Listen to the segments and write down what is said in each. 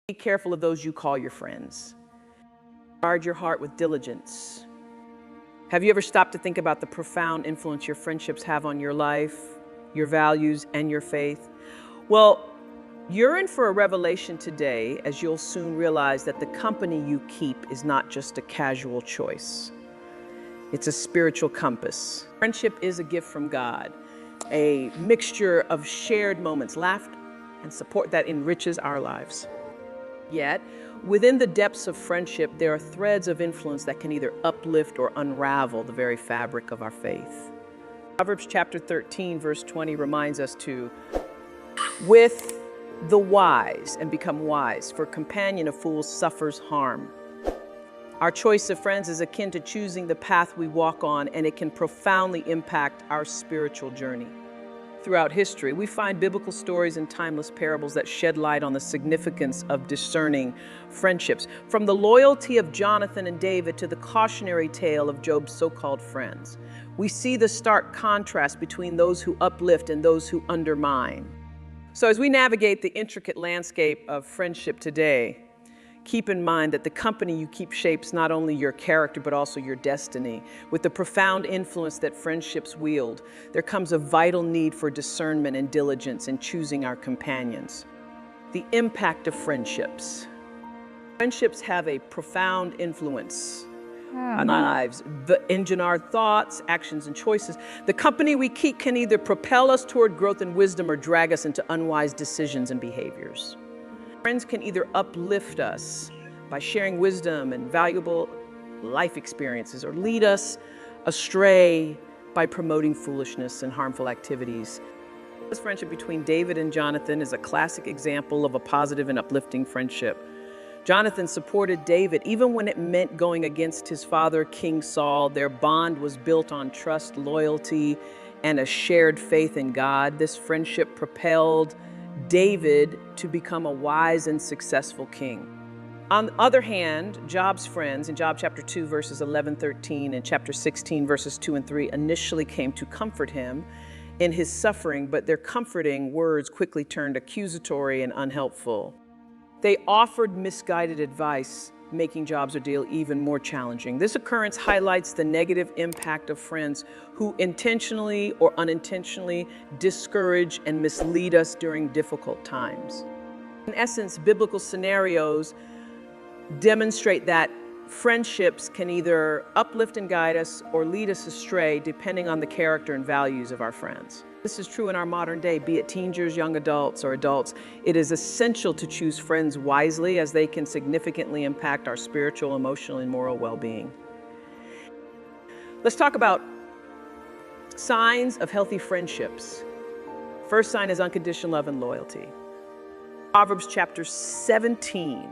Be careful of those you call your friends. Guard your heart with diligence. Have you ever stopped to think about the profound influence your friendships have on your life, your values, and your faith? Well, you're in for a revelation today, as you'll soon realize that the company you keep is not just a casual choice. It's a spiritual compass. Friendship is a gift from God, a mixture of shared moments, laughter, and support that enriches our lives. Yet, within the depths of friendship, there are threads of influence that can either uplift or unravel the very fabric of our faith. Proverbs chapter 13, verse 20 reminds us to, with the wise and become wise, for a companion of fools suffers harm. Our choice of friends is akin to choosing the path we walk on, and it can profoundly impact our spiritual journey. Throughout history, we find biblical stories and timeless parables that shed light on the significance of discerning friendships. From the loyalty of Jonathan and David to the cautionary tale of Job's so-called friends, we see the stark contrast between those who uplift and those who undermine. So as we navigate the intricate landscape of friendship today, keep in mind that the company you keep shapes not only your character, but also your destiny. With the profound influence that friendships wield, there comes a vital need for discernment and diligence in choosing our companions. The impact of friendships. Friendships have a profound influence on our lives. The engine our thoughts, actions, and choices. The company we keep can either propel us toward growth and wisdom or drag us into unwise decisions and behaviors. Friends can either uplift us by sharing wisdom and valuable life experiences, or lead us astray by promoting foolishness and harmful activities. This friendship between David and Jonathan is a classic example of a positive and uplifting friendship. Jonathan supported David even when it meant going against his father, King Saul. Their bond was built on trust, loyalty, and a shared faith in God. This friendship propelled David to become a wise and successful king. On the other hand, Job's friends in Job chapter 2, verses 11-13 and chapter 16, verses 2 and 3 initially came to comfort him in his suffering, but their comforting words quickly turned accusatory and unhelpful. They offered misguided advice, making Job's ordeal even more challenging. This occurrence highlights the negative impact of friends who intentionally or unintentionally discourage and mislead us during difficult times. In essence, biblical scenarios demonstrate that friendships can either uplift and guide us or lead us astray depending on the character and values of our friends. This is true in our modern day, be it teenagers, young adults, or adults. It is essential to choose friends wisely, as they can significantly impact our spiritual, emotional, and moral well-being. Let's talk about signs of healthy friendships. First sign is unconditional love and loyalty. Proverbs chapter 17,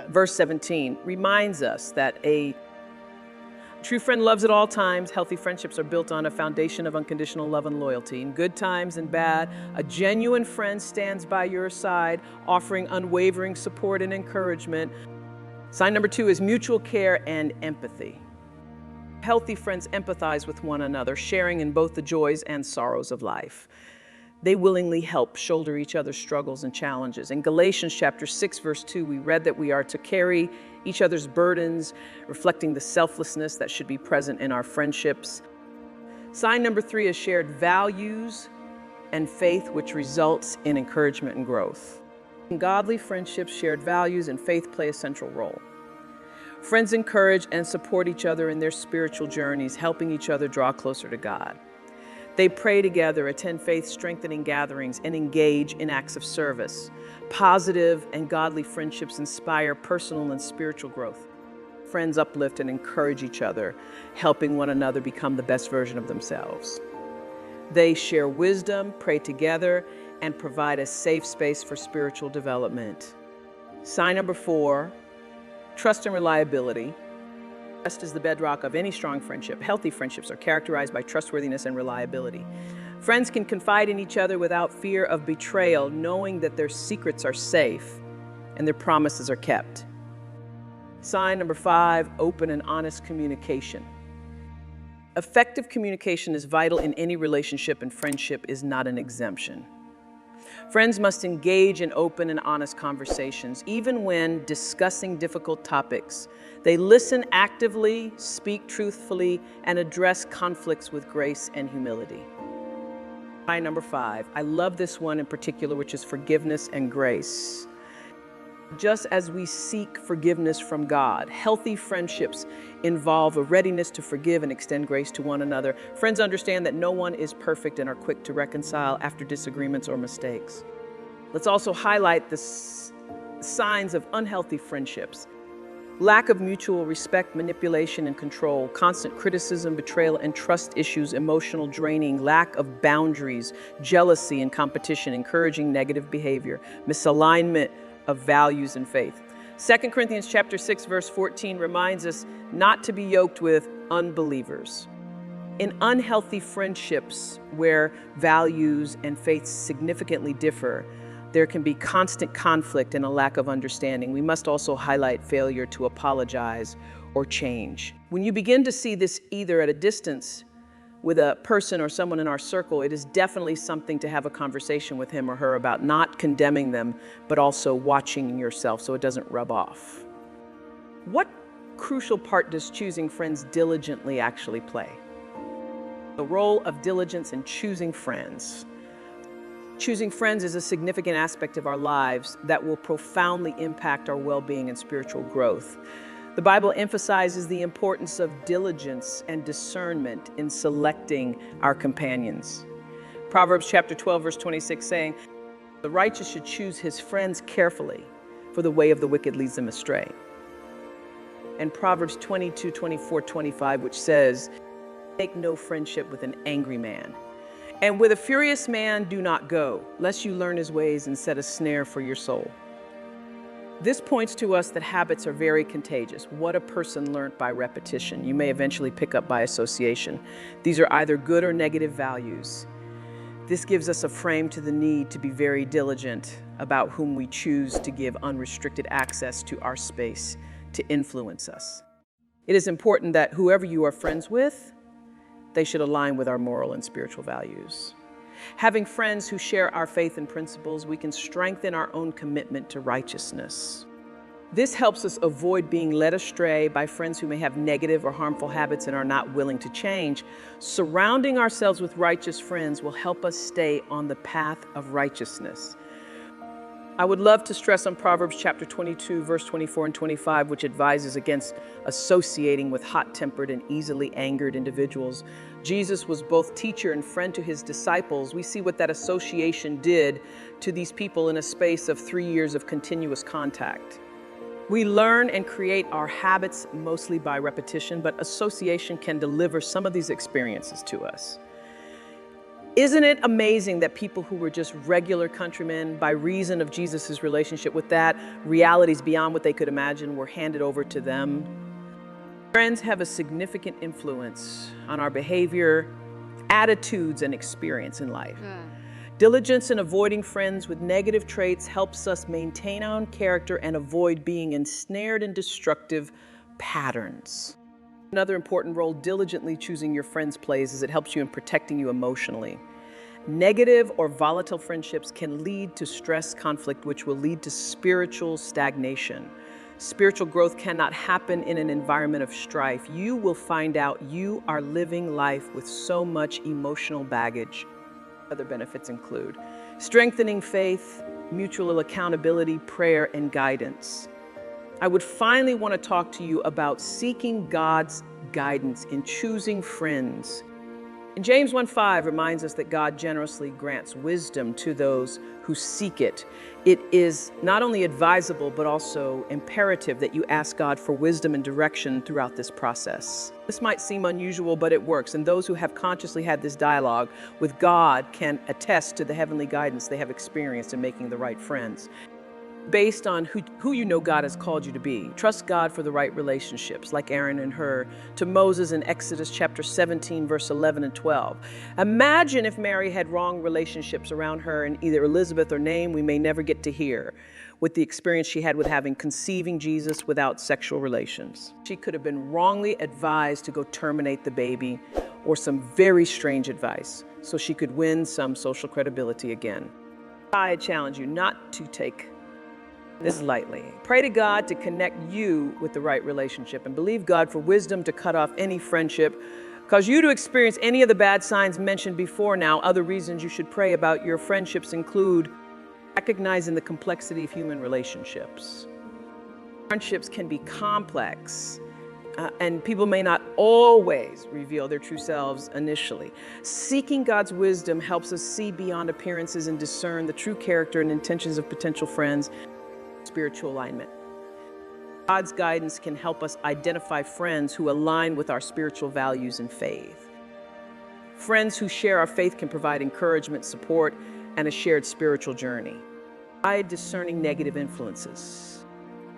verse 17 reminds us that a true friend loves at all times. Healthy friendships are built on a foundation of unconditional love and loyalty. In good times and bad, a genuine friend stands by your side, offering unwavering support and encouragement. Sign number 2 is mutual care and empathy. Healthy friends empathize with one another, sharing in both the joys and sorrows of life. They willingly help shoulder each other's struggles and challenges. In Galatians chapter 6, verse 2, we read that we are to carry each other's burdens, reflecting the selflessness that should be present in our friendships. Sign number 3 is shared values and faith, which results in encouragement and growth. In godly friendships, shared values and faith play a central role. Friends encourage and support each other in their spiritual journeys, helping each other draw closer to God. They pray together, attend faith-strengthening gatherings, and engage in acts of service. Positive and godly friendships inspire personal and spiritual growth. Friends uplift and encourage each other, helping one another become the best version of themselves. They share wisdom, pray together, and provide a safe space for spiritual development. Sign number 4, trust and reliability. Trust is the bedrock of any strong friendship. Healthy friendships are characterized by trustworthiness and reliability. Friends can confide in each other without fear of betrayal, knowing that their secrets are safe and their promises are kept. Sign number 5, open and honest communication. Effective communication is vital in any relationship, and friendship is not an exemption. Friends must engage in open and honest conversations, even when discussing difficult topics. They listen actively, speak truthfully, and address conflicts with grace and humility. Number 5. I love this one in particular, which is forgiveness and grace. Just as we seek forgiveness from God, healthy friendships involve a readiness to forgive and extend grace to one another. Friends understand that no one is perfect and are quick to reconcile after disagreements or mistakes. Let's also highlight the signs of unhealthy friendships. Lack of mutual respect, manipulation and control, constant criticism, betrayal and trust issues, emotional draining, lack of boundaries, jealousy and competition, encouraging negative behavior, misalignment of values and faith. 2 Corinthians chapter 6, verse 14 reminds us not to be yoked with unbelievers. In unhealthy friendships where values and faiths significantly differ, there can be constant conflict and a lack of understanding. We must also highlight failure to apologize or change. When you begin to see this either at a distance with a person or someone in our circle, it is definitely something to have a conversation with him or her about, not condemning them, but also watching yourself so it doesn't rub off. What crucial part does choosing friends diligently actually play? The role of diligence in choosing friends. Choosing friends is a significant aspect of our lives that will profoundly impact our well-being and spiritual growth. The Bible emphasizes the importance of diligence and discernment in selecting our companions. Proverbs chapter 12, verse 26 saying, "The righteous should choose his friends carefully, for the way of the wicked leads them astray." And Proverbs 22, 24, 25, which says, "Make no friendship with an angry man. And with a furious man do not go, lest you learn his ways and set a snare for your soul." This points to us that habits are very contagious. What a person learned by repetition, you may eventually pick up by association. These are either good or negative values. This gives us a frame to the need to be very diligent about whom we choose to give unrestricted access to our space to influence us. It is important that whoever you are friends with, they should align with our moral and spiritual values. Having friends who share our faith and principles, we can strengthen our own commitment to righteousness. This helps us avoid being led astray by friends who may have negative or harmful habits and are not willing to change. Surrounding ourselves with righteous friends will help us stay on the path of righteousness. I would love to stress on Proverbs chapter 22, verse 24 and 25, which advises against associating with hot-tempered and easily angered individuals. Jesus was both teacher and friend to his disciples. We see what that association did to these people in a space of 3 years of continuous contact. We learn and create our habits mostly by repetition, but association can deliver some of these experiences to us. Isn't it amazing that people who were just regular countrymen, by reason of Jesus' relationship with that, realities beyond what they could imagine were handed over to them? Friends have a significant influence on our behavior, attitudes, and experience in life. Diligence in avoiding friends with negative traits helps us maintain our own character and avoid being ensnared in destructive patterns. Another important role diligently choosing your friends plays is it helps you in protecting you emotionally. Negative or volatile friendships can lead to stress, conflict, which will lead to spiritual stagnation. Spiritual growth cannot happen in an environment of strife. You will find out you are living life with so much emotional baggage. Other benefits include strengthening faith, mutual accountability, prayer, and guidance. I would finally want to talk to you about seeking God's guidance in choosing friends. And James 1:5 reminds us that God generously grants wisdom to those who seek it. It is not only advisable, but also imperative that you ask God for wisdom and direction throughout this process. This might seem unusual, but it works. And those who have consciously had this dialogue with God can attest to the heavenly guidance they have experienced in making the right friends. Based on who you know God has called you to be. Trust God for the right relationships, like Aaron and Hur, to Moses in Exodus chapter 17, verse 11 and 12. Imagine if Mary had wrong relationships around her and either Elizabeth or name we may never get to hear, with the experience she had with conceiving Jesus without sexual relations. She could have been wrongly advised to go terminate the baby, or some very strange advice, so she could win some social credibility again. I challenge you not to take this lightly. Pray to God to connect you with the right relationship and believe God for wisdom to cut off any friendship. Cause you to experience any of the bad signs mentioned before now. Other reasons you should pray about your friendships include recognizing the complexity of human relationships. Friendships can be complex, and people may not always reveal their true selves initially. Seeking God's wisdom helps us see beyond appearances and discern the true character and intentions of potential friends. Spiritual alignment. God's guidance can help us identify friends who align with our spiritual values and faith. Friends who share our faith can provide encouragement, support, and a shared spiritual journey. By discerning negative influences.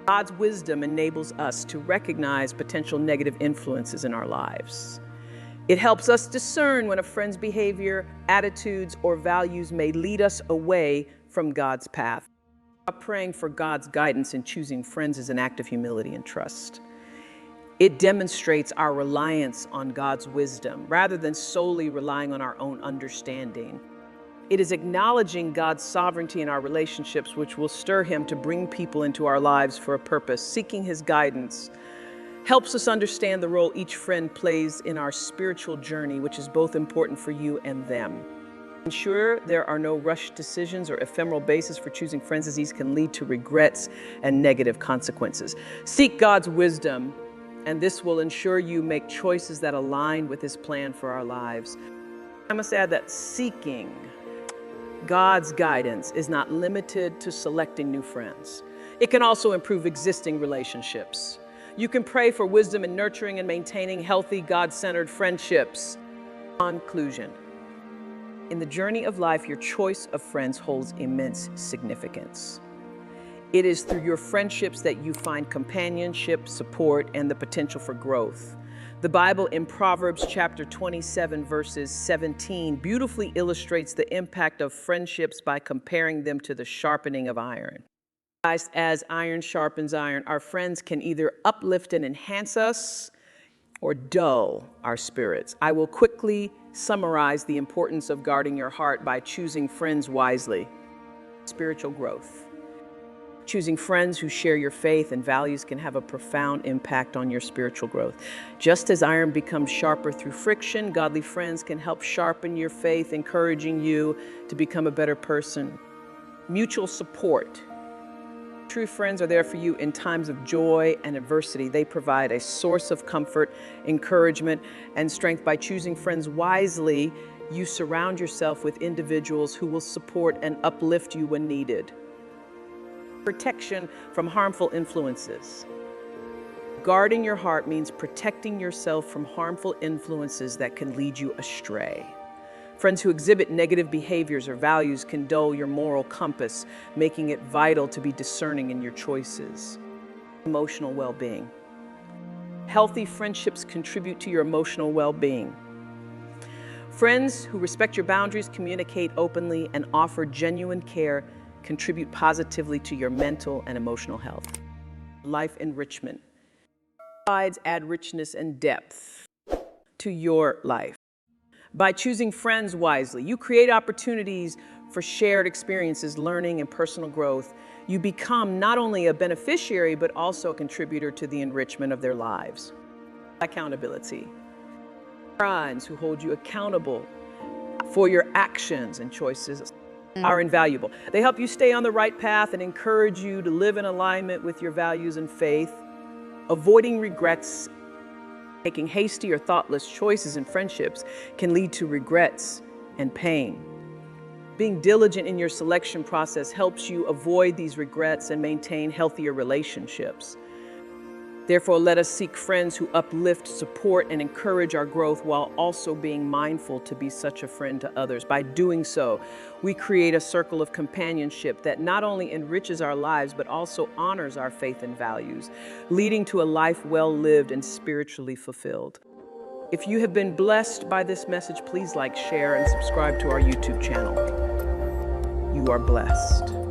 God's wisdom enables us to recognize potential negative influences in our lives. It helps us discern when a friend's behavior, attitudes, or values may lead us away from God's path. Praying for God's guidance in choosing friends is an act of humility and trust. It demonstrates our reliance on God's wisdom rather than solely relying on our own understanding. It is acknowledging God's sovereignty in our relationships, which will stir Him to bring people into our lives for a purpose. Seeking His guidance helps us understand the role each friend plays in our spiritual journey, which is both important for you and them. Ensure there are no rushed decisions or ephemeral basis for choosing friends, as these can lead to regrets and negative consequences. Seek God's wisdom, and this will ensure you make choices that align with His plan for our lives. I must add that seeking God's guidance is not limited to selecting new friends. It can also improve existing relationships. You can pray for wisdom in nurturing and maintaining healthy, God-centered friendships. Conclusion. In the journey of life, your choice of friends holds immense significance. It is through your friendships that you find companionship, support, and the potential for growth. The Bible in Proverbs chapter 27, verses 17, beautifully illustrates the impact of friendships by comparing them to the sharpening of iron. As iron sharpens iron, our friends can either uplift and enhance us or dull our spirits. I will quickly summarize the importance of guarding your heart by choosing friends wisely. Spiritual growth. Choosing friends who share your faith and values can have a profound impact on your spiritual growth. Just as iron becomes sharper through friction, godly friends can help sharpen your faith, encouraging you to become a better person. Mutual support. True friends are there for you in times of joy and adversity. They provide a source of comfort, encouragement, and strength. By choosing friends wisely, you surround yourself with individuals who will support and uplift you when needed. Protection from harmful influences. Guarding your heart means protecting yourself from harmful influences that can lead you astray. Friends who exhibit negative behaviors or values can dull your moral compass, making it vital to be discerning in your choices. Emotional well-being. Healthy friendships contribute to your emotional well-being. Friends who respect your boundaries, communicate openly, and offer genuine care contribute positively to your mental and emotional health. Life enrichment. Sides add richness and depth to your life. By choosing friends wisely, you create opportunities for shared experiences, learning, and personal growth. You become not only a beneficiary, but also a contributor to the enrichment of their lives. Accountability. Friends who hold you accountable for your actions and choices are invaluable. They help you stay on the right path and encourage you to live in alignment with your values and faith. Avoiding regrets. Making hasty or thoughtless choices in friendships can lead to regrets and pain. Being diligent in your selection process helps you avoid these regrets and maintain healthier relationships. Therefore, let us seek friends who uplift, support, and encourage our growth while also being mindful to be such a friend to others. By doing so, we create a circle of companionship that not only enriches our lives, but also honors our faith and values, leading to a life well lived and spiritually fulfilled. If you have been blessed by this message, please like, share, and subscribe to our YouTube channel. You are blessed.